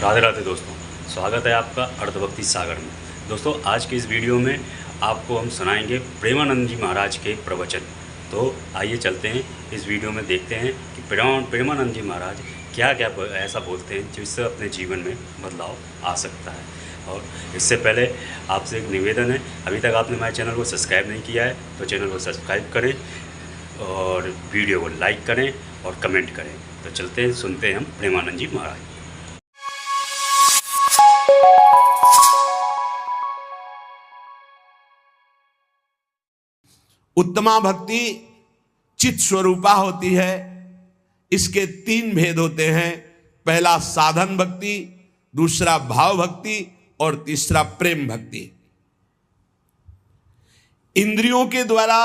राधे राधे दोस्तों, स्वागत है आपका अर्धभक्ति सागर में। दोस्तों, आज की इस वीडियो में आपको हम सुनाएंगे प्रेमानंद जी महाराज के प्रवचन। तो आइए चलते हैं इस वीडियो में, देखते हैं कि प्रेमानंद जी महाराज क्या क्या ऐसा बोलते हैं जिससे अपने जीवन में बदलाव आ सकता है। और इससे पहले आपसे एक निवेदन है, अभी तक आपने हमारे चैनल को सब्सक्राइब नहीं किया है तो चैनल को सब्सक्राइब करें और वीडियो को लाइक करें और कमेंट करें। तो चलते हैं, सुनते हैं हम प्रेमानंद जी महाराज। उत्तमा भक्ति चित स्वरूपा होती है। इसके तीन भेद होते हैं। पहला साधन भक्ति, दूसरा भाव भक्ति और तीसरा प्रेम भक्ति। इंद्रियों के द्वारा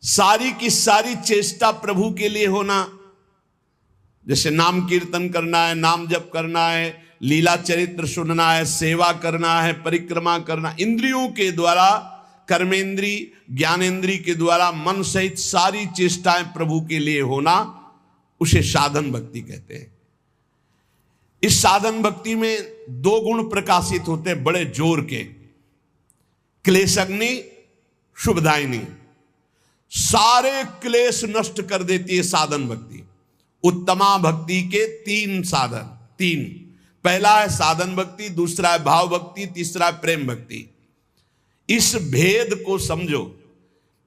सारी की सारी चेष्टा प्रभु के लिए होना, जैसे नाम कीर्तन करना है, नाम जप करना है, लीला चरित्र सुनना है, सेवा करना है, परिक्रमा करना, इंद्रियों के द्वारा, कर्मेंद्री ज्ञानेंद्री के द्वारा मन सहित सारी चेष्टाएं प्रभु के लिए होना, उसे साधन भक्ति कहते हैं। इस साधन भक्ति में दो गुण प्रकाशित होते हैं बड़े जोर के, क्लेशग्नि, शुभदायिनी। सारे क्लेश नष्ट कर देती है साधन भक्ति। उत्तमा भक्ति के तीन साधन, पहला है साधन भक्ति, दूसरा है भाव भक्ति, तीसरा है प्रेम भक्ति। इस भेद को समझो।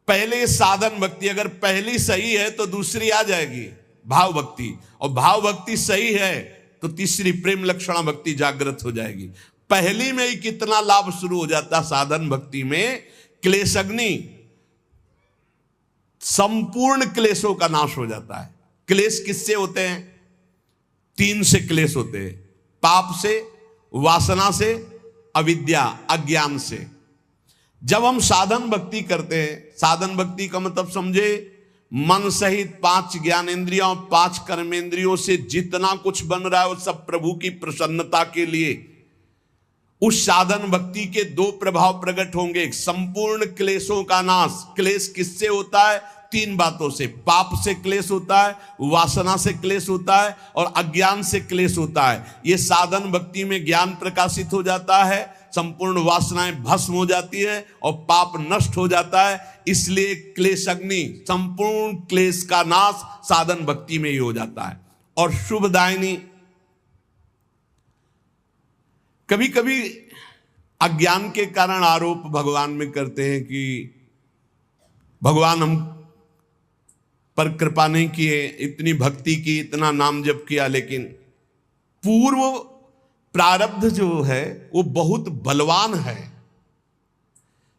पहले साधन भक्ति अगर पहली सही है तो दूसरी आ जाएगी भाव भक्ति, और भाव भक्ति सही है तो तीसरी प्रेम लक्षणा भक्ति जागृत हो जाएगी। पहली में ही कितना लाभ शुरू हो जाता है साधन भक्ति में। क्लेशग्नि, संपूर्ण क्लेशों का नाश हो जाता है। क्लेश किससे होते हैं? तीन से क्लेश होते हैं, पाप से, वासना से, अविद्या अज्ञान से। जब हम साधन भक्ति करते हैं, साधन भक्ति का मतलब समझे, मन सहित पांच ज्ञानेंद्रियों, पांच कर्मेंद्रियों से जितना कुछ बन रहा है वो सब प्रभु की प्रसन्नता के लिए। उस साधन भक्ति के दो प्रभाव प्रकट होंगे। संपूर्ण क्लेशों का नाश। क्लेश किससे होता है? तीन बातों से। पाप से क्लेश होता है, वासना से क्लेश होता है और अज्ञान से क्लेश होता है। ये साधन भक्ति में ज्ञान प्रकाशित हो जाता है, संपूर्ण वासनाएं भस्म हो जाती है और पाप नष्ट हो जाता है। इसलिए क्लेशग्नि, संपूर्ण क्लेश का नाश साधन भक्ति में ही हो जाता है। और शुभदायिनी, कभी कभी अज्ञान के कारण आरोप भगवान में करते हैं कि भगवान हम पर कृपा नहीं किए, इतनी भक्ति की, इतना नाम जप किया, लेकिन पूर्व प्रारब्ध जो है वो बहुत बलवान है।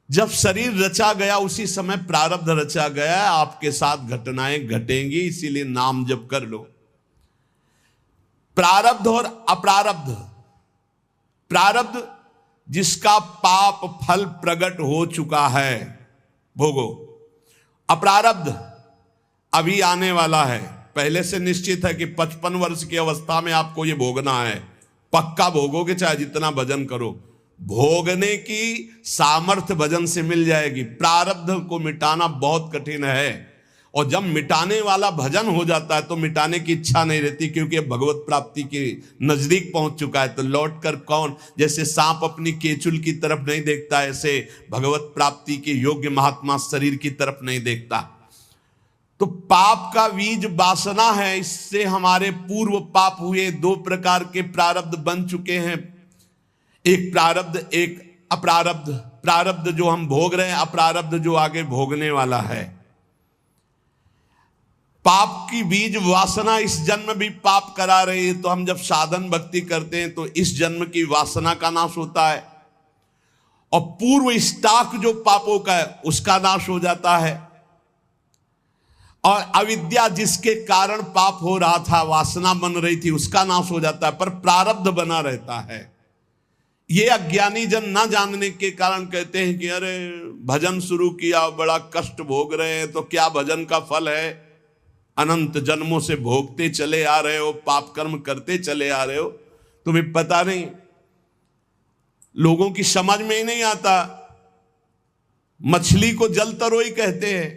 जब शरीर रचा गया उसी समय प्रारब्ध रचा गया, आपके साथ घटनाएं घटेंगी, इसीलिए नाम जप कर लो। प्रारब्ध और अप्रारब्ध। प्रारब्ध जिसका पाप फल प्रकट हो चुका है, भोगो। अप्रारब्ध अभी आने वाला है, पहले से निश्चित है कि 55 वर्ष की अवस्था में आपको ये भोगना है। पक्का भोगोगे, चाहे जितना भजन करो। भोगने की सामर्थ्य भजन से मिल जाएगी। प्रारब्ध को मिटाना बहुत कठिन है, और जब मिटाने वाला भजन हो जाता है तो मिटाने की इच्छा नहीं रहती, क्योंकि भगवत प्राप्ति के नजदीक पहुंच चुका है। तो लौट कर कौन, जैसे सांप अपनी केचुल की तरफ नहीं देखता, ऐसे भगवत प्राप्ति के योग्य महात्मा शरीर की तरफ नहीं देखता। तो पाप का बीज वासना है, इससे हमारे पूर्व पाप हुए। दो प्रकार के प्रारब्ध बन चुके हैं, एक प्रारब्ध, एक अप्रारब्ध। प्रारब्ध जो हम भोग रहे हैं, अप्रारब्ध जो आगे भोगने वाला है। पाप की बीज वासना इस जन्म भी पाप करा रही है, तो हम जब साधन भक्ति करते हैं तो इस जन्म की वासना का नाश होता है, और पूर्व स्टॉक जो पापों का है उसका नाश हो जाता है। और अविद्या जिसके कारण पाप हो रहा था, वासना बन रही थी, उसका नाश हो जाता है, पर प्रारब्ध बना रहता है। ये अज्ञानी जन ना जानने के कारण कहते हैं कि अरे भजन शुरू किया, बड़ा कष्ट भोग रहे हैं, तो क्या भजन का फल है? अनंत जन्मों से भोगते चले आ रहे हो, पाप कर्म करते चले आ रहे हो, तुम्हें पता नहीं। लोगों की समझ में ही नहीं आता। मछली को जल तरोई कहते हैं,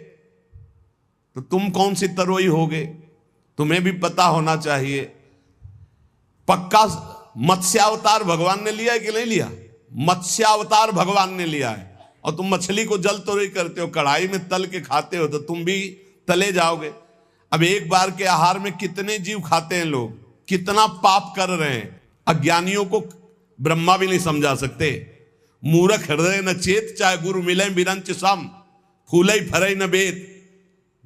तो तुम कौन सी तरोई होगे? तुम्हें भी पता होना चाहिए। पक्का मत्स्यावतार भगवान ने लिया है कि नहीं लिया? मत्स्यावतार भगवान ने लिया है। और तुम मछली को जल तो नहीं करते हो, कढ़ाई में तल के खाते हो, तो तुम भी तले जाओगे। अब एक बार के आहार में कितने जीव खाते हैं लोग, कितना पाप कर रहे हैं। अज्ञानियों को ब्रह्मा भी नहीं समझा सकते। मूर्ख हृदय न चेत, चाहे गुरु मिले बिरंच सम, फूले फरे न बेत।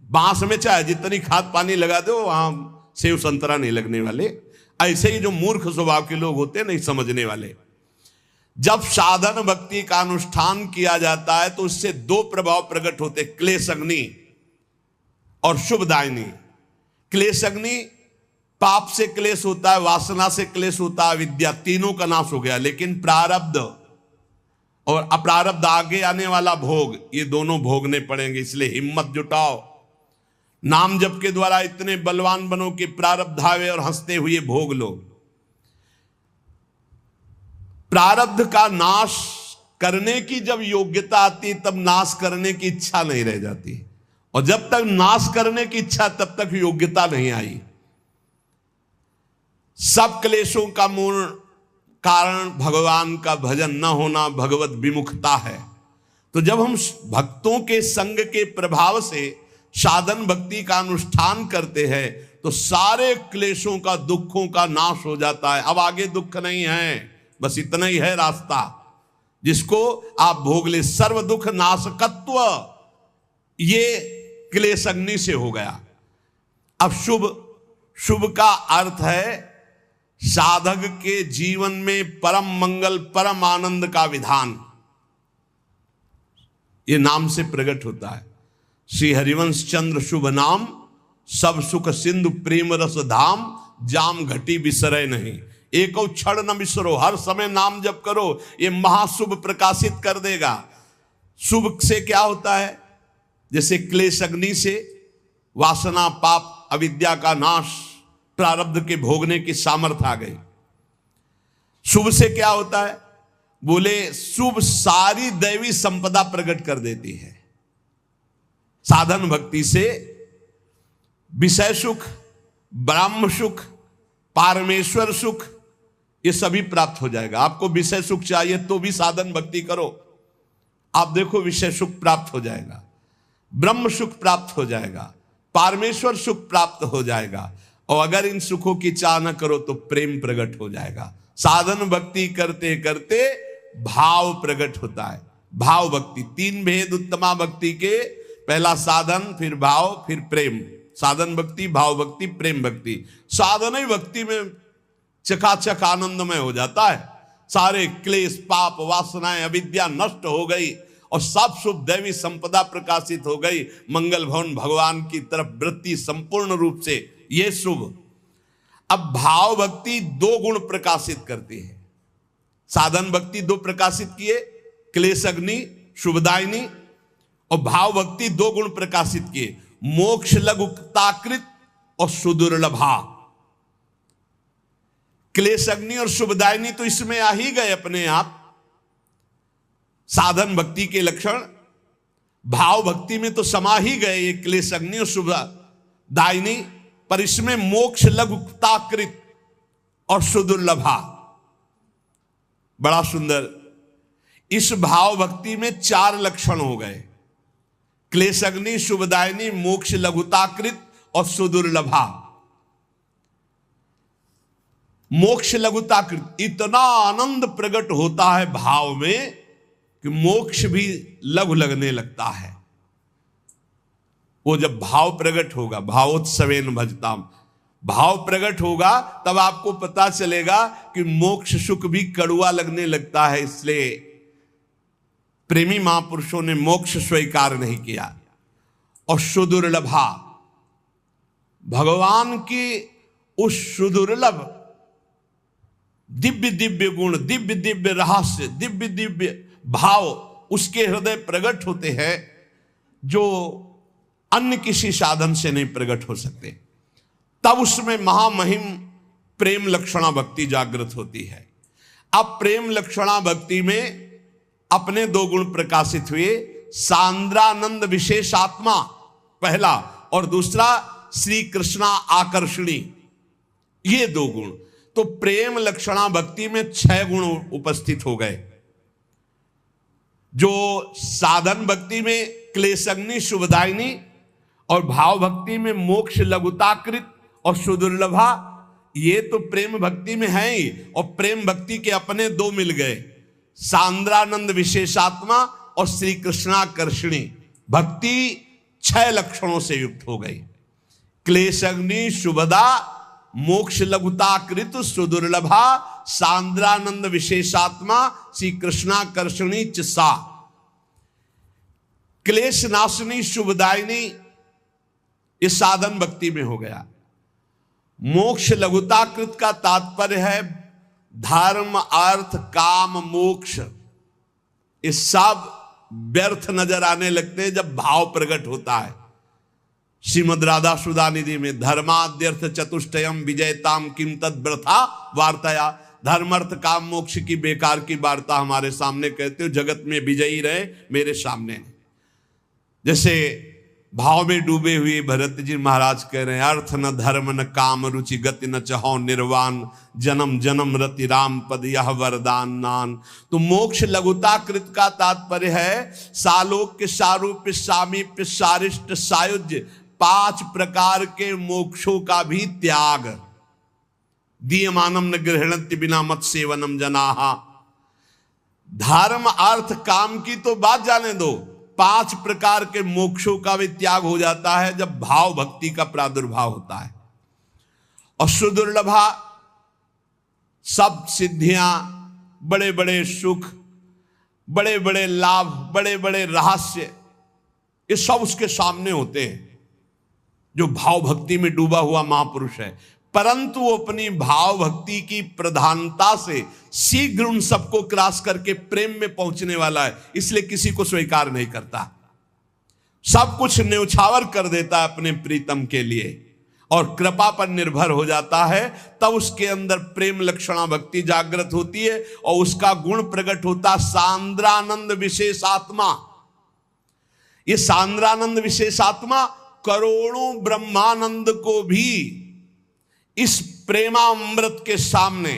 बांस में चाहे जितनी खाद पानी लगा दो, वहां सेव संतरा नहीं लगने वाले। ऐसे ही जो मूर्ख स्वभाव के लोग होते हैं, नहीं समझने वाले। जब साधन भक्ति का अनुष्ठान किया जाता है तो उससे दो प्रभाव प्रकट होते, क्लेश अग्नि और शुभदायिनी। क्लेश अग्नि, पाप से क्लेश होता है, वासना से क्लेश होता है, विद्या, तीनों का नाश हो गया। लेकिन प्रारब्ध और अप्रारब्ध, आगे आने वाला भोग, ये दोनों भोगने पड़ेंगे। इसलिए हिम्मत जुटाओ, नाम जप के द्वारा इतने बलवान बनो कि प्रारब्ध आवे और हंसते हुए भोग लो। प्रारब्ध का नाश करने की जब योग्यता आती, तब नाश करने की इच्छा नहीं रह जाती। और जब तक नाश करने की इच्छा, तब तक योग्यता नहीं आई। सब क्लेशों का मूल कारण भगवान का भजन न होना, भगवत विमुखता है। तो जब हम भक्तों के संग के प्रभाव से साधन भक्ति का अनुष्ठान करते हैं, तो सारे क्लेशों का, दुखों का नाश हो जाता है। अब आगे दुख नहीं है, बस इतना ही है रास्ता जिसको आप भोग ले। सर्व दुख नाशकत्व, ये क्लेश अग्नि से हो गया। अब शुभ, शुभ का अर्थ है साधक के जीवन में परम मंगल, परम आनंद का विधान। ये नाम से प्रकट होता है। श्री हरिवंश चंद्र शुभ नाम, सब सुख सिंधु प्रेम रस धाम, जाम घटी बिसरे नहीं। एको क्षण न बिसरो, हर समय नाम जप करो, ये महाशुभ प्रकाशित कर देगा। शुभ से क्या होता है? जैसे क्लेश अग्नि से वासना, पाप, अविद्या का नाश, प्रारब्ध के भोगने की सामर्थ्य आ गई। शुभ से क्या होता है? बोले शुभ सारी दैवी संपदा प्रकट कर देती है। साधन भक्ति से विषय सुख, ब्रह्म सुख, पारमेश्वर सुख, ये सभी प्राप्त हो जाएगा। आपको विषय सुख चाहिए तो भी साधन भक्ति करो, आप देखो विषय सुख प्राप्त हो जाएगा, ब्रह्म सुख प्राप्त हो जाएगा, पारमेश्वर सुख प्राप्त हो जाएगा। और अगर इन सुखों की चाह न करो तो प्रेम प्रकट हो जाएगा। साधन भक्ति करते करते भाव प्रकट होता है। भाव भक्ति, तीन भेद उत्तमा भक्ति के, पहला साधन, फिर भाव, फिर प्रेम। साधन भक्ति, भाव भक्ति, प्रेम भक्ति। साधन ही भक्ति में चकाचक आनंदमय हो जाता है। सारे क्लेश, पाप, वासनाएं, अविद्या नष्ट हो गई और सब शुभ दैवी संपदा प्रकाशित हो गई। मंगल भवन भगवान की तरफ वृत्ति संपूर्ण रूप से, ये शुभ। अब भाव भक्ति दो गुण प्रकाशित करती है। साधन भक्ति दो प्रकाशित किए, क्लेश अग्नि, शुभदायिनी, और भाव भक्ति दो गुण प्रकाशित किए, मोक्ष लघुताकृत और सुदुर्लभा। क्लेश अग्नि और शुभदायिनी तो इसमें आ ही गए अपने आप, साधन भक्ति के लक्षण। भाव भक्ति में तो समा ही गए ये क्लेश अग्नि और शुभदायिनी, पर इसमें मोक्ष लघुताकृत और सुदुर्लभा। बड़ा सुंदर। इस भाव भक्ति में चार लक्षण हो गए, क्लेश अग्नि, शुभदायिनी, मोक्ष लघुताकृत और सुदुर्लभा। मोक्ष लघुताकृत, इतना आनंद प्रकट होता है भाव में कि मोक्ष भी लघु लगने लगता है। वो जब भाव प्रकट होगा, भावोत्सवेन भजताम, भाव प्रकट होगा, तब आपको पता चलेगा कि मोक्ष सुख भी कड़ुआ लगने लगता है। इसलिए प्रेमी महापुरुषों ने मोक्ष स्वीकार नहीं किया। और सुदुर्लभा, भगवान की उस सुदुर्लभ दिव्य दिव्य गुण, दिव्य दिव्य रहस्य, दिव्य दिव्य भाव उसके हृदय प्रकट होते हैं जो अन्य किसी साधन से नहीं प्रकट हो सकते। तब उसमें महामहिम प्रेम लक्षणा भक्ति जागृत होती है। अब प्रेम लक्षणा भक्ति में अपने दो गुण प्रकाशित हुए, सांद्रानंद विशेषात्मा पहला, और दूसरा श्री कृष्णा आकर्षणी, ये दो गुण। तो प्रेम लक्षणा भक्ति में 6 गुण उपस्थित हो गए। जो साधन भक्ति में क्लेशग्नि शुभदायिनी और भाव भक्ति में मोक्ष लघुताकृत और सुदुर्लभा, ये तो प्रेम भक्ति में है ही। और प्रेम भक्ति के अपने 2 मिल गए, सांद्रानंद विशेषात्मा और श्री कृष्णाकर्षणी भक्ति 6 लक्षणों से युक्त हो गई। क्लेशग्नि शुभदा, मोक्ष लघुताकृत सुदुर्लभा, सांद्रानंद विशेषात्मा, श्री कृष्णाकर्षणी च सा। क्लेश नाशिनी शुभदायिनी ये साधन भक्ति में हो गया। मोक्ष लघुताकृत का तात्पर्य है धर्म अर्थ काम मोक्ष, ये सब व्यर्थ नजर आने लगते हैं जब भाव प्रकट होता है। श्रीमद् राधा सुधा निधि में धर्माद्यर्थ चतुष्टयम विजयताम किम तद वृथा वार्ताया, धर्म अर्थ काम मोक्ष की बेकार की वार्ता हमारे सामने कहते हो, जगत में विजयी रहे मेरे सामने। जैसे भाव में डूबे हुए भरत जी महाराज कह रहे हैं, अर्थ न धर्म न काम रुचि गति न चहो निर्वाण, जन्म जन्म रति राम पद यह वरदान नान। तो मोक्ष लघुताकृत का तात्पर्य है सालोक्य सारूप्य सामीप्य सारिष्ट सायुज्य, 5 प्रकार के मोक्षों का भी त्याग। दीयमानम न गृहणन्ति बिना मत सेवनम जनाहा। धर्म अर्थ काम की तो बात जाने दो, 5 प्रकार के मोक्षों का भी त्याग हो जाता है जब भाव भक्ति का प्रादुर्भाव होता है। और सुदुर्लभा, सब सिद्धियां, बड़े बड़े सुख, बड़े बड़े लाभ, बड़े बड़े रहस्य, ये सब उसके सामने होते हैं जो भाव भक्ति में डूबा हुआ महापुरुष है। परंतु वो अपनी भाव भक्ति की प्रधानता से शीघ्र उन सबको क्रॉस करके प्रेम में पहुंचने वाला है, इसलिए किसी को स्वीकार नहीं करता, सब कुछ न्यौछावर कर देता है अपने प्रीतम के लिए और कृपा पर निर्भर हो जाता है। तब उसके अंदर प्रेम लक्षणा भक्ति जागृत होती है और उसका गुण प्रकट होता सांद्रानंद विशेषात्मा। ये सांद्रानंद विशेषात्मा करोड़ों ब्रह्मानंद को भी इस प्रेमामृत के सामने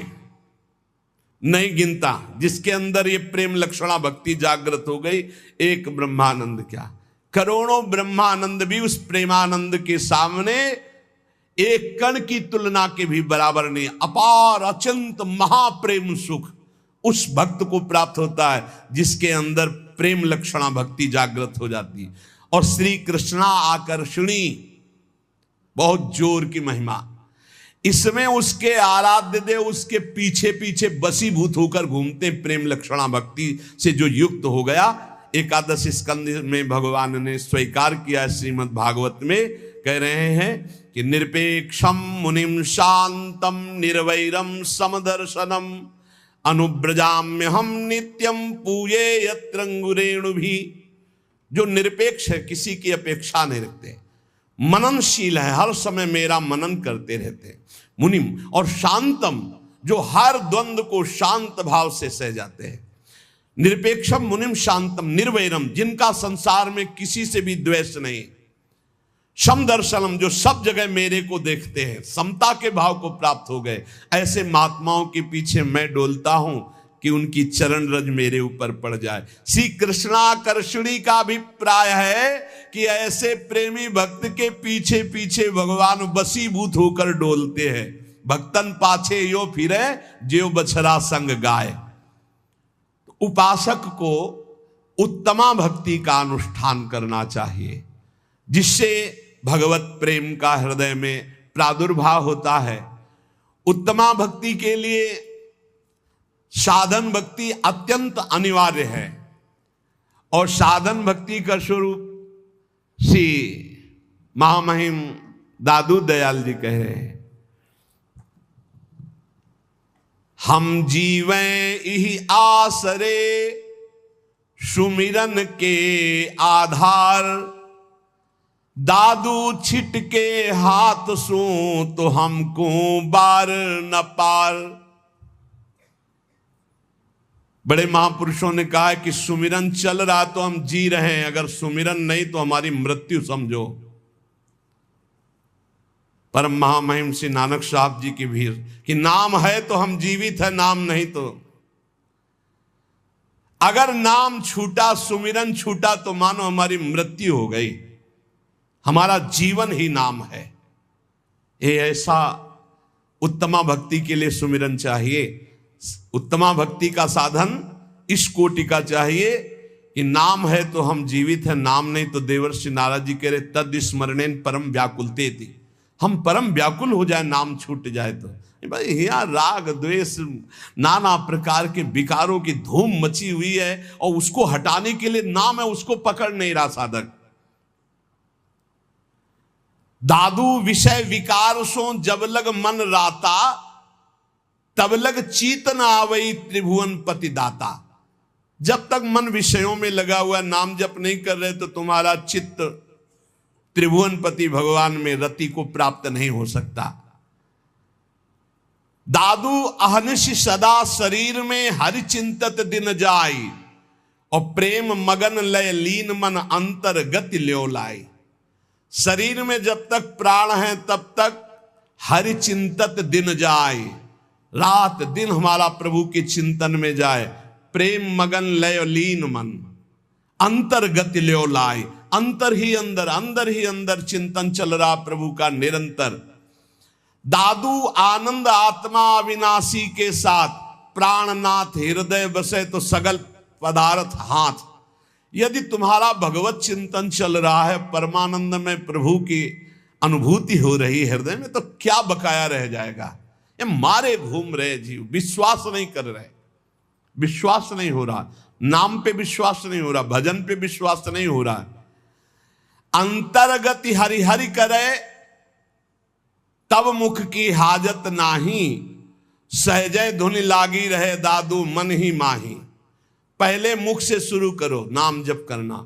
नहीं गिनता। जिसके अंदर ये प्रेम लक्षणा भक्ति जागृत हो गई, एक ब्रह्मानंद क्या करोड़ों ब्रह्मानंद भी उस प्रेमानंद के सामने एक कण की तुलना के भी बराबर नहीं। अपार अचिंत महाप्रेम सुख उस भक्त को प्राप्त होता है जिसके अंदर प्रेम लक्षणा भक्ति जागृत हो जाती है। और श्री कृष्णा आकर्षणी, बहुत जोर की महिमा इसमें। उसके आराध्य देव उसके पीछे पीछे बसीभूत होकर घूमते, प्रेम लक्षणा भक्ति से जो युक्त हो गया। एकादश स्कंद में भगवान ने स्वीकार किया, श्रीमद् भागवत में कह रहे हैं कि निरपेक्षम मुनिम शांतम निर्वैरम समदर्शनम अनुब्रजाम्य हम नित्यम पूये यत्रंगुरेणु भी। जो निरपेक्ष है, किसी की अपेक्षा नहीं रखते, मननशील है, हर समय मेरा मनन करते रहते, मुनिम। और शांतम, जो हर द्वंद्व को शांत भाव से सह जाते हैं। निरपेक्षम मुनिम शांतम निर्वैरम, जिनका संसार में किसी से भी द्वेष नहीं। समदर्शनम, जो सब जगह मेरे को देखते हैं, समता के भाव को प्राप्त हो गए। ऐसे महात्माओं के पीछे मैं डोलता हूं कि उनकी चरण रज मेरे ऊपर पड़ जाए। श्री कृष्णाकर्षणी का अभिप्राय है कि ऐसे प्रेमी भक्त के पीछे पीछे भगवान वशीभूत होकर डोलते हैं। भक्तन पाछे यो फिरे ज्यो बछड़ा संग गाय। उपासक को उत्तमा भक्ति का अनुष्ठान करना चाहिए, जिससे भगवत प्रेम का हृदय में प्रादुर्भाव होता है। उत्तमा भक्ति के लिए साधन भक्ति अत्यंत अनिवार्य है। और साधन भक्ति का स्वरूप श्री महामहिम दादू दयाल जी कह रहे हैं, हम जीवें इहि आसरे सुमिरन के आधार, दादू छिट के हाथ सो तो हमको बार न पार। बड़े महापुरुषों ने कहा है कि सुमिरन चल रहा तो हम जी रहे हैं, अगर सुमिरन नहीं तो हमारी मृत्यु समझो। परम महामहिम श्री नानक साहब जी की भी कि नाम है तो हम जीवित है, नाम नहीं तो। अगर नाम छूटा, सुमिरन छूटा, तो मानो हमारी मृत्यु हो गई। हमारा जीवन ही नाम है। ये ऐसा उत्तमा भक्ति के लिए सुमिरन चाहिए। उत्तमा भक्ति का साधन इस कोटि का चाहिए कि नाम है तो हम जीवित है, नाम नहीं तो देवर्षि नारद जी कह रहे तद स्मरणेन परम व्याकुलते थी। हम परम व्याकुल हो जाए, नाम छूट जाए तो। भाई यहाँ राग द्वेष नाना प्रकार के विकारों की धूम मची हुई है और उसको हटाने के लिए नाम है, उसको पकड़ नहीं रहा साधक। दादू विषय विकार सो जब लग मन राता, तब लग चीत न आवई त्रिभुवन पति दाता। जब तक मन विषयों में लगा हुआ, नाम जप नहीं कर रहे, तो तुम्हारा चित्त त्रिभुवन पति भगवान में रति को प्राप्त नहीं हो सकता। दादू अहनिश सदा शरीर में हरि चिंतत दिन जाई, और प्रेम मगन लय लीन मन अंतर गति ल्यो लाई। शरीर में जब तक प्राण है तब तक हरि चिंतत दिन जाए, रात दिन हमारा प्रभु के चिंतन में जाए। प्रेम मगन लय लीन मन अंतर गति ल्यो लाई। अंतर ही अंदर चिंतन चल रहा प्रभु का निरंतर। दादू आनंद आत्मा अविनाशी के साथ, प्राणनाथ हृदय बसे तो सगल पदार्थ हाथ। यदि तुम्हारा भगवत चिंतन चल रहा है, परमानंद में प्रभु की अनुभूति हो रही है हृदय में, तो क्या बकाया रह जाएगा। ये मारे घूम रहे जीव, विश्वास नहीं कर रहे, विश्वास नहीं हो रहा, नाम पे विश्वास नहीं हो रहा, भजन पे विश्वास नहीं हो रहा। अंतर्गति हरि हरि करे तब मुख की हाजत नाही, सहजय धुनि लागी रहे दादू मन ही माही। पहले मुख से शुरू करो नाम जप करना,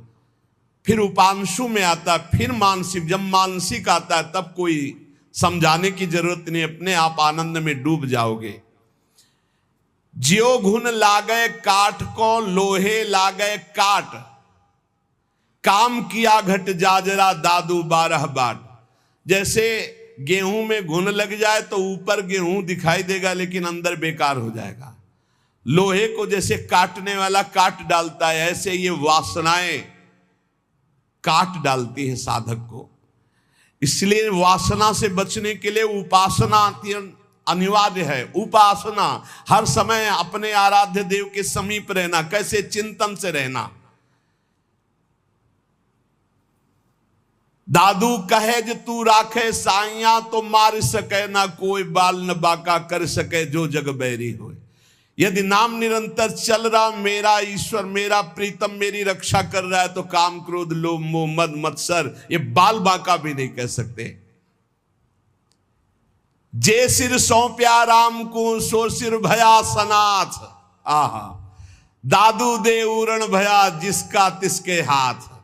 फिर उपांशु में आता, फिर मानसिक। जब मानसिक आता है तब कोई समझाने की जरूरत नहीं, अपने आप आनंद में डूब जाओगे। ज्यो घुन लागे काठ को लोहे लागे काट, काम किया घट जाजरा दादू 12 बाट। जैसे गेहूं में घुन लग जाए तो ऊपर गेहूं दिखाई देगा लेकिन अंदर बेकार हो जाएगा। लोहे को जैसे काटने वाला काट डालता है, ऐसे ये वासनाएं काट डालती है साधक को। इसलिए वासना से बचने के लिए उपासना अनिवार्य है। उपासना हर समय अपने आराध्य देव के समीप रहना। कैसे? चिंतन से रहना। दादू कहे ज तू राखे साइया, तो मार सके ना कोई बाल न बाका कर सके जो जग बैरी हो। यदि नाम निरंतर चल रहा, मेरा ईश्वर मेरा प्रीतम मेरी रक्षा कर रहा है, तो काम क्रोध लोभ मोह मद मत्सर ये बाल बाका भी नहीं कह सकते। जे सिर सौंप्या राम को सो सिर भया सनाथ, आहा दादू दे उरण भया जिसका तिसके हाथ।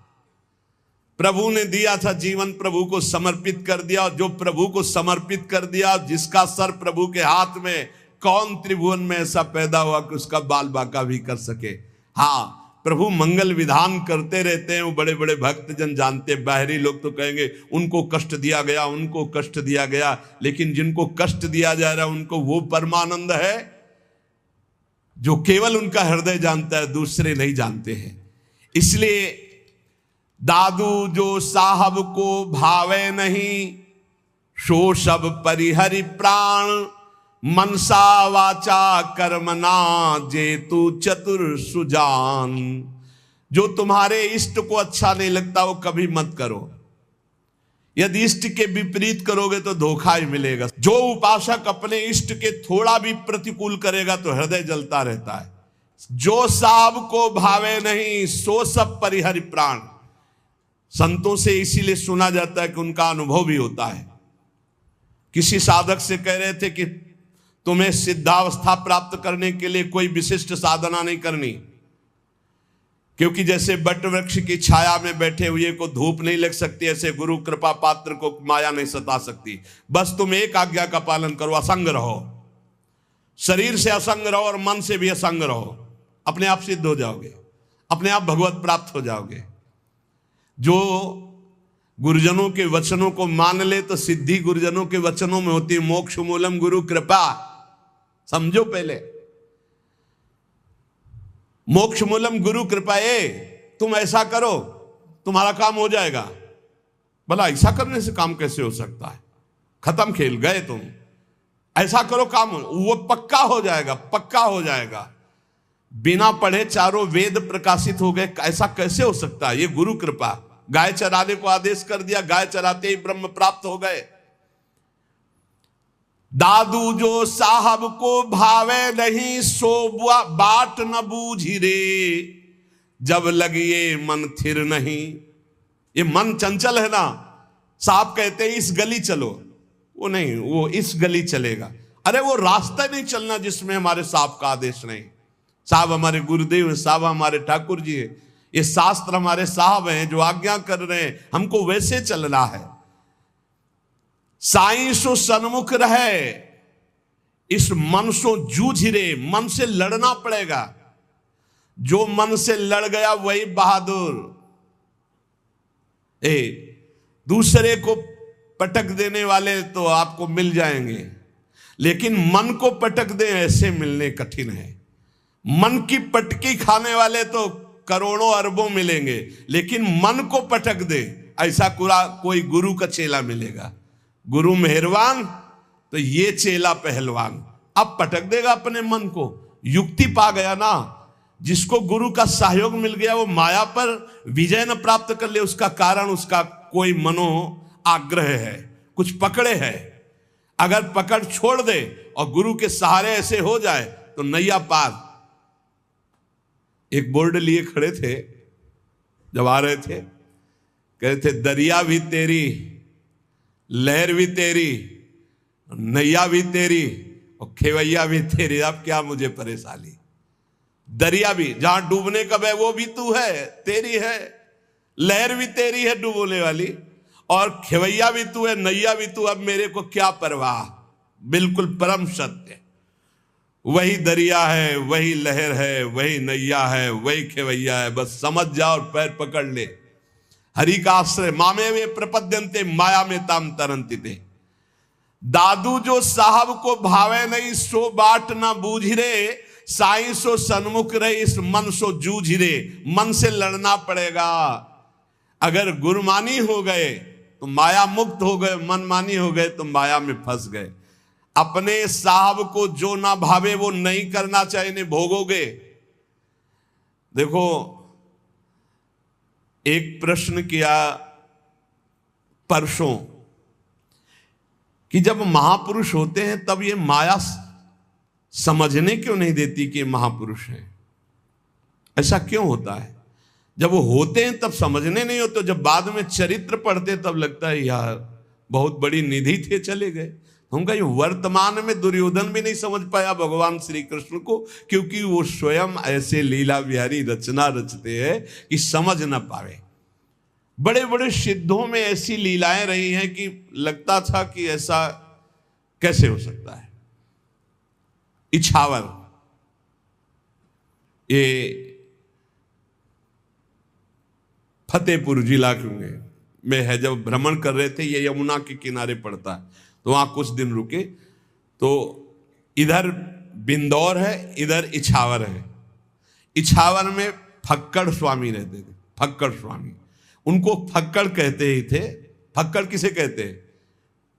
प्रभु ने दिया था जीवन, प्रभु को समर्पित कर दिया। जो प्रभु को समर्पित कर दिया, जिसका सर प्रभु के हाथ में, कौन त्रिभुवन में ऐसा पैदा हुआ कि उसका बाल बाका भी कर सके। हाँ, प्रभु मंगल विधान करते रहते हैं, वो बड़े बड़े भक्तजन जानते। बाहरी लोग तो कहेंगे उनको कष्ट दिया गया, उनको कष्ट दिया गया, लेकिन जिनको कष्ट दिया जा रहा है उनको वो परमानंद है जो केवल उनका हृदय जानता है, दूसरे नहीं जानते हैं। इसलिए दादू जो साहब को भावे नहीं, सो सब परिहरि प्राण। मनसा वाचा कर्मना जेतु चतुर सुजान। जो तुम्हारे इष्ट को अच्छा नहीं लगता वो कभी मत करो। यदि इष्ट के विपरीत करोगे तो धोखा ही मिलेगा। जो उपासक अपने इष्ट के थोड़ा भी प्रतिकूल करेगा तो हृदय जलता रहता है। जो साहब को भावे नहीं, सो सब परिहरि प्राण। संतों से इसीलिए सुना जाता है कि उनका अनुभव भी होता है। किसी साधक से कह रहे थे कि तुम्हें सिद्धावस्था प्राप्त करने के लिए कोई विशिष्ट साधना नहीं करनी, क्योंकि जैसे बट वृक्ष की छाया में बैठे हुए को धूप नहीं लग सकती, ऐसे गुरु कृपा पात्र को माया नहीं सता सकती। बस तुम एक आज्ञा का पालन करो, असंग रहो। शरीर से असंग रहो और मन से भी असंग रहो, अपने आप सिद्ध हो जाओगे, अपने आप भगवत प्राप्त हो जाओगे। जो गुरुजनों के वचनों को मान ले तो सिद्धि गुरुजनों के वचनों में होती है। मोक्ष मूलम गुरु कृपा, समझो पहले। मोक्ष मूलम गुरु कृपा, तुम ऐसा करो तुम्हारा काम हो जाएगा। भला ऐसा करने से काम कैसे हो सकता है? खत्म खेल, गए तुम। ऐसा करो काम वो पक्का हो जाएगा, पक्का हो जाएगा। बिना पढ़े चारों वेद प्रकाशित हो गए, ऐसा कैसे हो सकता है? ये गुरु कृपा। गाय चराने को आदेश कर दिया, गाय चराते ही ब्रह्म प्राप्त हो गए। दादू जो साहब को भावे नहीं, सो बाट न बूझी रे, जब लगिए मन थिर नहीं। ये मन चंचल है ना। साहब कहते हैं इस गली चलो, वो नहीं, वो इस गली चलेगा। अरे वो रास्ता नहीं चलना जिसमें हमारे साहब का आदेश नहीं। साहब हमारे गुरुदेव हैं, साहब हमारे ठाकुर जी हैं, ये शास्त्र हमारे साहब हैं जो आज्ञा कर रहे हैं, हमको वैसे चलना है। साईं सो सन्मुख रहे, इस मन सो जूझ रे, मन से लड़ना पड़ेगा। जो मन से लड़ गया वही बहादुर। दूसरे को पटक देने वाले तो आपको मिल जाएंगे, लेकिन मन को पटक दे ऐसे मिलने कठिन है। मन की पटकी खाने वाले तो करोड़ों अरबों मिलेंगे, लेकिन मन को पटक दे ऐसा कोई गुरु का चेला मिलेगा। गुरु मेहरबान तो ये चेला पहलवान। अब पटक देगा अपने मन को। युक्ति पा गया ना। जिसको गुरु का सहयोग मिल गया वो माया पर विजय न प्राप्त कर ले, उसका कारण उसका कोई मनो आग्रह है, कुछ पकड़े है। अगर पकड़ छोड़ दे और गुरु के सहारे ऐसे हो जाए तो नैया पार। एक बोर्ड लिए खड़े थे, जब आ रहे थे कह रहे थे दरिया भी तेरी, लहर भी तेरी, नैया भी तेरी और खेवैया भी तेरी। अब क्या मुझे परेशानी। दरिया भी जहां डूबने कब है वो भी तू है, तेरी है। लहर भी तेरी है डूबने वाली, और खेवैया भी तू है, नैया भी तू। अब मेरे को क्या परवाह। बिल्कुल परम सत्य। वही दरिया है, वही लहर है, वही नैया है, वही खेवैया है। बस समझ जा और पैर पकड़ ले। हरि का आश्रय मामे वे प्रपद्यंते, माया में ताम तरंती थे। दादू जो साहब को भावे नहीं, सो बाट ना बूझ रे, साईं सो सन्मुख रहे, इस मन सो जूझ रे। मन से लड़ना पड़ेगा। अगर गुरुमानी हो गए तो माया मुक्त हो गए, मनमानी हो गए तो माया में फंस गए। अपने साहब को जो ना भावे वो नहीं करना चाहिए, नहीं भोगोगे। देखो एक प्रश्न किया परसों कि जब महापुरुष होते हैं तब ये माया समझने क्यों नहीं देती कि महापुरुष है? ऐसा क्यों होता है? जब वो होते हैं तब समझने नहीं होते, जब बाद में चरित्र पढ़ते तब लगता है यार बहुत बड़ी निधि थे, चले गए। हम कहीं वर्तमान में दुर्योधन भी नहीं समझ पाया भगवान श्री कृष्ण को, क्योंकि वो स्वयं ऐसे लीला विहारी रचना रचते हैं कि समझ न पावे। बड़े बड़े सिद्धों में ऐसी लीलाएं रही हैं कि लगता था कि ऐसा कैसे हो सकता है। इछावर, ये फतेहपुर जिला में है। जब भ्रमण कर रहे थे, ये यमुना के किनारे पड़ता है, तो वहां कुछ दिन रुके। तो इधर बिंदौर है, इधर इछावर है। इछावर में फक्कड़ स्वामी रहते थे। फक्कड़ स्वामी, उनको फक्कड़ कहते ही थे। फक्कड़ किसे कहते हैं?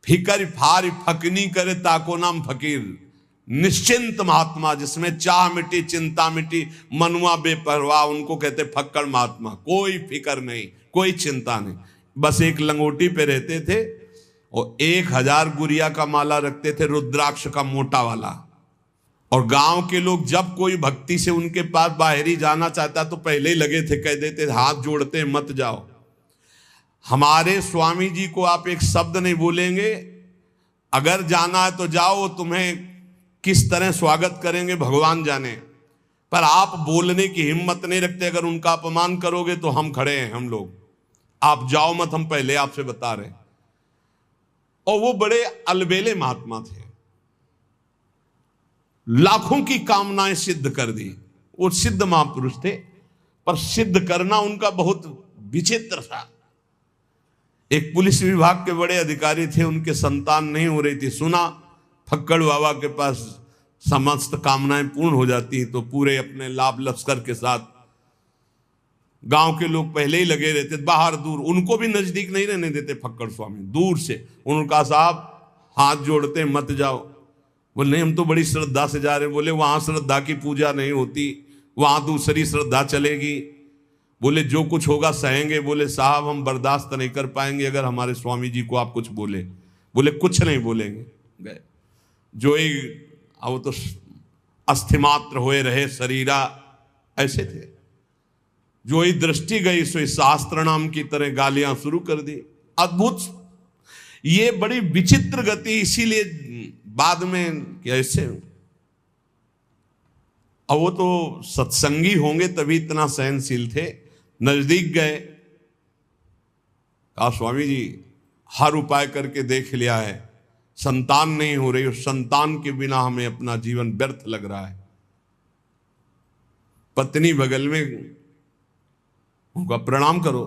फिकर फार फकनी करे ताको नाम फकीर। निश्चिंत महात्मा, जिसमें चाह मिटी, चिंता मिटी, मनुआ बेपरवाह, उनको कहते फक्कड़ महात्मा। कोई फिकर नहीं, कोई चिंता नहीं, बस एक लंगोटी पे रहते थे और 1000 गुड़िया का माला रखते थे, रुद्राक्ष का मोटा वाला। और गांव के लोग जब कोई भक्ति से उनके पास बाहरी जाना चाहता तो पहले ही लगे थे, कह देते हाथ जोड़ते मत जाओ। हमारे स्वामी जी को आप एक शब्द नहीं बोलेंगे, अगर जाना है तो जाओ, तुम्हें किस तरह स्वागत करेंगे भगवान जाने, पर आप बोलने की हिम्मत नहीं रखते। अगर उनका अपमान करोगे तो हम खड़े हैं, हम लोग, आप जाओ मत, हम पहले आपसे बता रहे हैं। और वो बड़े अलबेले महात्मा थे, लाखों की कामनाएं सिद्ध कर दी। वो सिद्ध महापुरुष थे, पर सिद्ध करना उनका बहुत विचित्र था। एक पुलिस विभाग के बड़े अधिकारी थे, उनके संतान नहीं हो रही थी। सुना फक्कड़ बाबा के पास समस्त कामनाएं पूर्ण हो जाती हैं, तो पूरे अपने लाभ लश्कर के साथ गांव के लोग पहले ही लगे रहते, बाहर दूर, उनको भी नजदीक नहीं रहने देते फक्कड़ स्वामी, दूर से उनका साहब हाथ जोड़ते मत जाओ। बोले नहीं, हम तो बड़ी श्रद्धा से जा रहे हैं। बोले वहां श्रद्धा की पूजा नहीं होती, वहां दूसरी श्रद्धा चलेगी। बोले जो कुछ होगा सहेंगे। बोले साहब हम बर्दाश्त नहीं कर पाएंगे अगर हमारे स्वामी जी को आप कुछ बोले। बोले कुछ नहीं बोलेंगे। गए जो ही वो तो अस्थिमात्र हुए रहे शरीरा, ऐसे थे। जो ही दृष्टि गई सो शास्त्र नाम की तरह गालियां शुरू कर दी। अद्भुत, ये बड़ी विचित्र गति। इसीलिए बाद में कैसे, अब वो तो सत्संगी होंगे तभी इतना सहनशील थे। नजदीक गए, कहा स्वामी जी हर उपाय करके देख लिया है, संतान नहीं हो रही, और संतान के बिना हमें अपना जीवन व्यर्थ लग रहा है। पत्नी बगल में, उनका प्रणाम करो।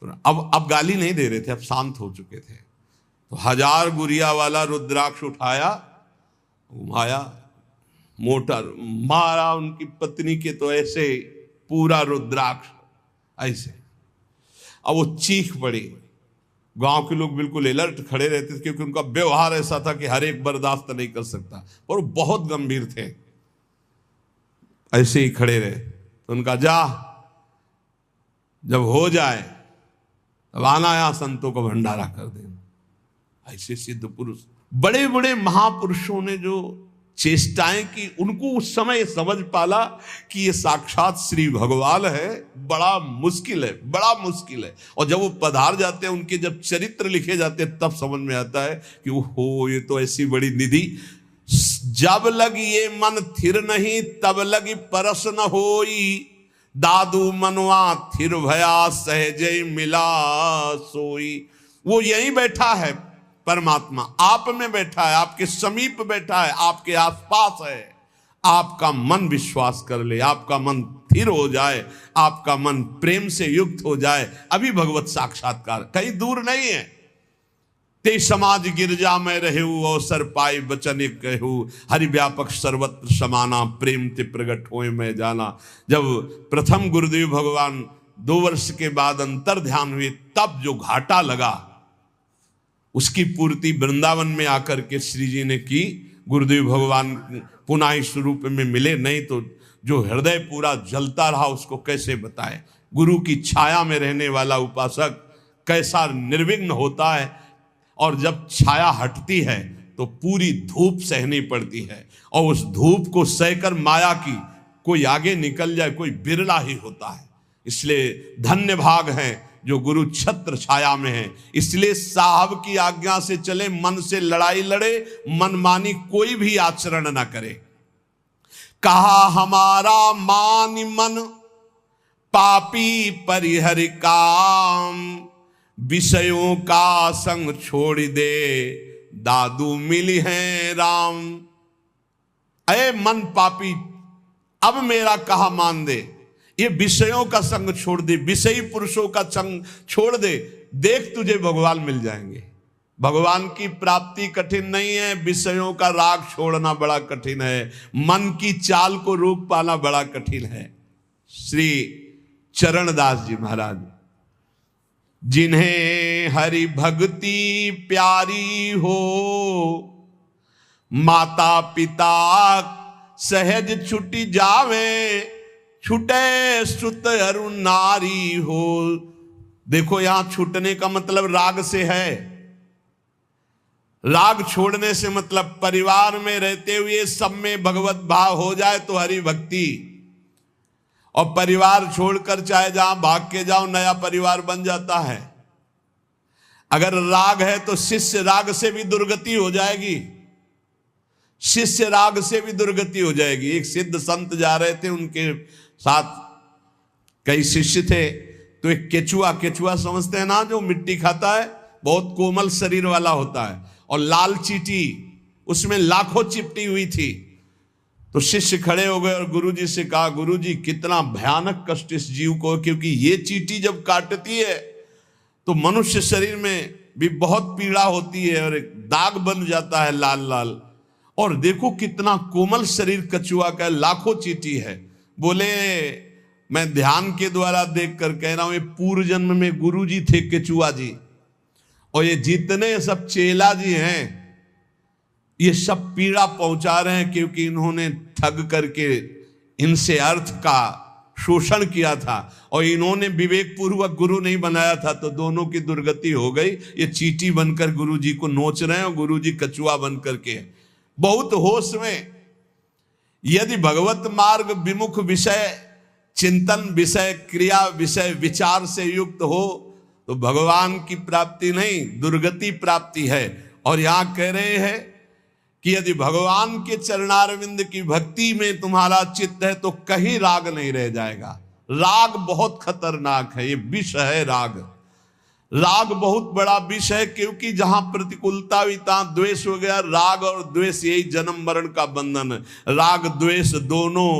अब गाली नहीं दे रहे थे, अब शांत हो चुके थे। तो 1000 गुरिया वाला रुद्राक्ष उठाया, घुमाया, मोटर मारा उनकी पत्नी के, तो ऐसे पूरा रुद्राक्ष ऐसे। अब वो चीख पड़ी। गांव के लोग बिल्कुल अलर्ट खड़े रहते थे, क्योंकि उनका व्यवहार ऐसा था कि हर एक बर्दाश्त नहीं कर सकता, और वो बहुत गंभीर थे। ऐसे ही खड़े रहे। तो उनका जा, जब हो जाए तब आना, यहां संतों को भंडारा कर देना। ऐसे सिद्ध पुरुष, बड़े बड़े महापुरुषों ने जो चेष्टाएं की, उनको उस समय समझ पाला कि ये साक्षात श्री भगवान है। बड़ा मुश्किल है, बड़ा मुश्किल है। और जब वो पधार जाते हैं, उनके जब चरित्र लिखे जाते हैं, तब समझ में आता है कि ओहो, ये तो ऐसी बड़ी निधि। जब लग ये मन थिर नहीं, तब लगी परस न होई, दादू मनवा थिर भया सहजय मिला सोई। वो यहीं बैठा है, परमात्मा आप में बैठा है, आपके समीप बैठा है, आपके आसपास है। आपका मन विश्वास कर ले, आपका मन स्थिर हो जाए, आपका मन प्रेम से युक्त हो जाए, अभी भगवत साक्षात्कार कहीं दूर नहीं है। ते समाज गिरजा में रहू, अवसर पाई बचन कहू, हरि व्यापक सर्वत्र समाना, प्रेम ते प्रगट होए मैं जाना। जब प्रथम गुरुदेव भगवान 2 वर्ष के बाद अंतर ध्यान हुए, तब जो घाटा लगा, उसकी पूर्ति वृंदावन में आकर के श्री जी ने की। गुरुदेव भगवान पुनः इस रूप में मिले, नहीं तो जो हृदय पूरा जलता रहा उसको कैसे बताए। गुरु की छाया में रहने वाला उपासक कैसा निर्विघ्न होता है, और जब छाया हटती है तो पूरी धूप सहनी पड़ती है, और उस धूप को सहकर माया की कोई आगे निकल जाए, कोई बिरला ही होता है। इसलिए धन्य भाग हैं जो गुरु छत्र छाया में है। इसलिए साहब की आज्ञा से चले, मन से लड़ाई लड़े, मनमानी कोई भी आचरण ना करे। कहा हमारा मान मन पापी परिहरि काम, विषयों का संग छोड़ दे, दादू मिली है राम। अरे मन पापी, अब मेरा कहा मान दे, ये विषयों का संग छोड़ दे, विषयी पुरुषों का संग छोड़ दे, देख तुझे भगवान मिल जाएंगे। भगवान की प्राप्ति कठिन नहीं है, विषयों का राग छोड़ना बड़ा कठिन है, मन की चाल को रोक पाना बड़ा कठिन है। श्री चरणदास जी महाराज, जिन्हें हरि भक्ति प्यारी हो, माता पिता सहज छुटी जावे, छुटे सुत अरु नारी हो। देखो यहां छूटने का मतलब राग से है। राग छोड़ने से मतलब परिवार में रहते हुए सब में भगवत भाव हो जाए तो हरि भक्ति, और परिवार छोड़कर चाहे जहां भाग के जाओ नया परिवार बन जाता है। अगर राग है तो शिष्य राग से भी दुर्गति हो जाएगी, शिष्य राग से भी दुर्गति हो जाएगी। एक सिद्ध संत जा रहे थे, उनके साथ कई शिष्य थे, तो एक केचुआ, केचुआ समझते हैं ना, जो मिट्टी खाता है, बहुत कोमल शरीर वाला होता है, और लाल चींटी उसमें लाखों चिपटी हुई थी। तो शिष्य खड़े हो गए और गुरुजी से कहा, गुरुजी कितना भयानक कष्ट इस जीव को, क्योंकि ये चींटी जब काटती है तो मनुष्य शरीर में भी बहुत पीड़ा होती है और एक दाग बन जाता है लाल लाल। और देखो कितना कोमल शरीर कछुआ का, लाखों चींटी है। बोले मैं ध्यान के द्वारा देख कर कह रहा हूं, ये पूर्व जन्म में गुरु जी थे केचुआ जी, और ये जितने सब चेला जी हैं ये सब पीड़ा पहुंचा रहे हैं, क्योंकि इन्होंने ठग करके इनसे अर्थ का शोषण किया था और इन्होंने विवेक पूर्वक गुरु नहीं बनाया था, तो दोनों की दुर्गति हो गई। ये चींटी बनकर गुरु जी को नोच रहे हैं और गुरु जी कछुआ बनकर के। बहुत होश में यदि भगवत मार्ग विमुख विषय चिंतन, विषय क्रिया, विषय विचार से युक्त हो तो भगवान की प्राप्ति नहीं दुर्गति प्राप्ति है। और यहां कह रहे हैं कि यदि भगवान के चरणारविंद की भक्ति में तुम्हारा चित्त है तो कहीं राग नहीं रह जाएगा। राग बहुत खतरनाक है, ये विष है राग। राग बहुत बड़ा विष है, क्योंकि जहां प्रतिकूलता हुई तहां द्वेष हो गया। राग और द्वेष यही जन्म मरण का बंधन है। राग द्वेष दोनों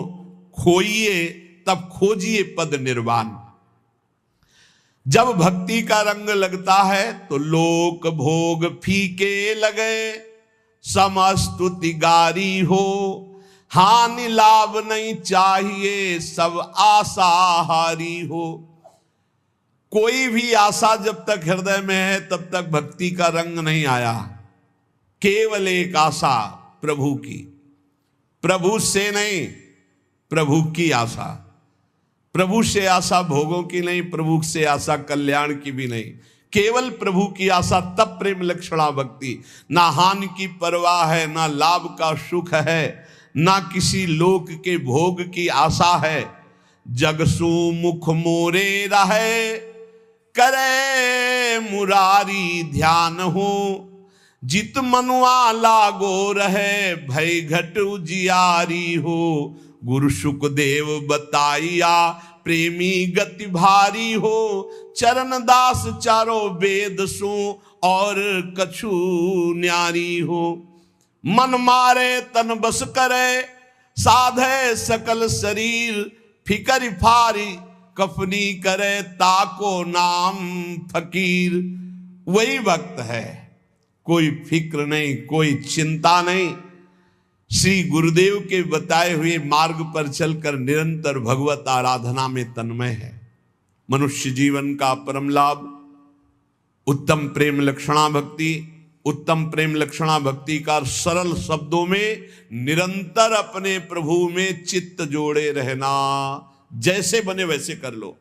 खोइए तब खोजिए पद निर्वाण। जब भक्ति का रंग लगता है तो लोक भोग फीके लगे, समस्तुति गारी हो, हानि लाभ नहीं चाहिए, सब आशाहारी हो। कोई भी आशा जब तक हृदय में है तब तक भक्ति का रंग नहीं आया। केवल एक आशा प्रभु की, प्रभु से नहीं, प्रभु की आशा। प्रभु से आशा भोगों की नहीं, प्रभु से आशा कल्याण की भी नहीं, केवल प्रभु की आशा। तब प्रेम लक्षणा भक्ति। ना हानि की परवाह है, ना लाभ का सुख है, ना किसी लोक के भोग की आशा है। जगसु मुख मोरे रहे, करे मुरारी ध्यान हो, जित मनुआ लागो रहे, भय घट उजियारी हो। गुरु सुखदेव बताइया, प्रेमी गति भारी हो, चरण दास चारों वेद सो, और कछु न्यारी हो। मन मारे तन बस करे, साधे सकल शरीर, फिकर फारी कफनी करे, ताको नाम फकीर। वही भक्त है, कोई फिक्र नहीं, कोई चिंता नहीं। श्री गुरुदेव के बताए हुए मार्ग पर चलकर निरंतर भगवत आराधना में तन्मय है। मनुष्य जीवन का परम लाभ उत्तम प्रेम लक्षणा भक्ति। उत्तम प्रेम लक्षणा भक्ति का सरल शब्दों में निरंतर अपने प्रभु में चित्त जोड़े रहना। जैसे बने वैसे कर लो,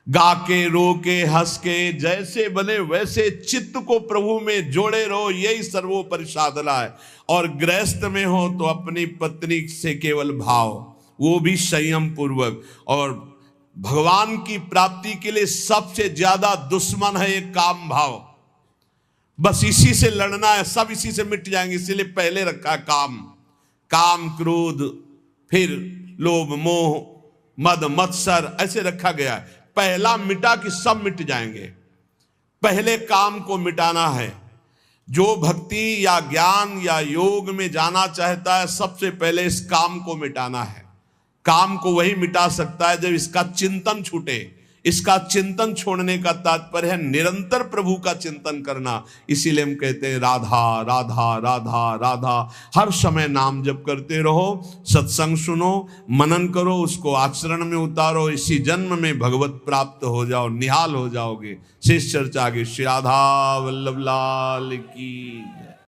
गा के रो के हंस के जैसे बने वैसे चित्त को प्रभु में जोड़े रहो, यही सर्वोपरि साधना है। और गृहस्थ में हो तो अपनी पत्नी से केवल भाव, वो भी संयम पूर्वक। और भगवान की प्राप्ति के लिए सबसे ज्यादा दुश्मन है ये काम भाव। बस इसी से लड़ना है, सब इसी से मिट जाएंगे। इसीलिए पहले रखा है काम, काम क्रोध, फिर लोभ मोह मद मत्सर, ऐसे रखा गया है। पहला मिटा कि सब मिट जाएंगे। पहले काम को मिटाना है। जो भक्ति या ज्ञान या योग में जाना चाहता है, सबसे पहले इस काम को मिटाना है। काम को वही मिटा सकता है जब इसका चिंतन छूटे। इसका चिंतन छोड़ने का तात्पर्य है निरंतर प्रभु का चिंतन करना। इसीलिए हम कहते हैं राधा राधा राधा राधा। हर समय नाम जप करते रहो, सत्संग सुनो, मनन करो, उसको आचरण में उतारो। इसी जन्म में भगवत प्राप्त हो जाओ, निहाल हो जाओगे। शेष चर्चा आगे। श्री राधा वल्लभ लाल की।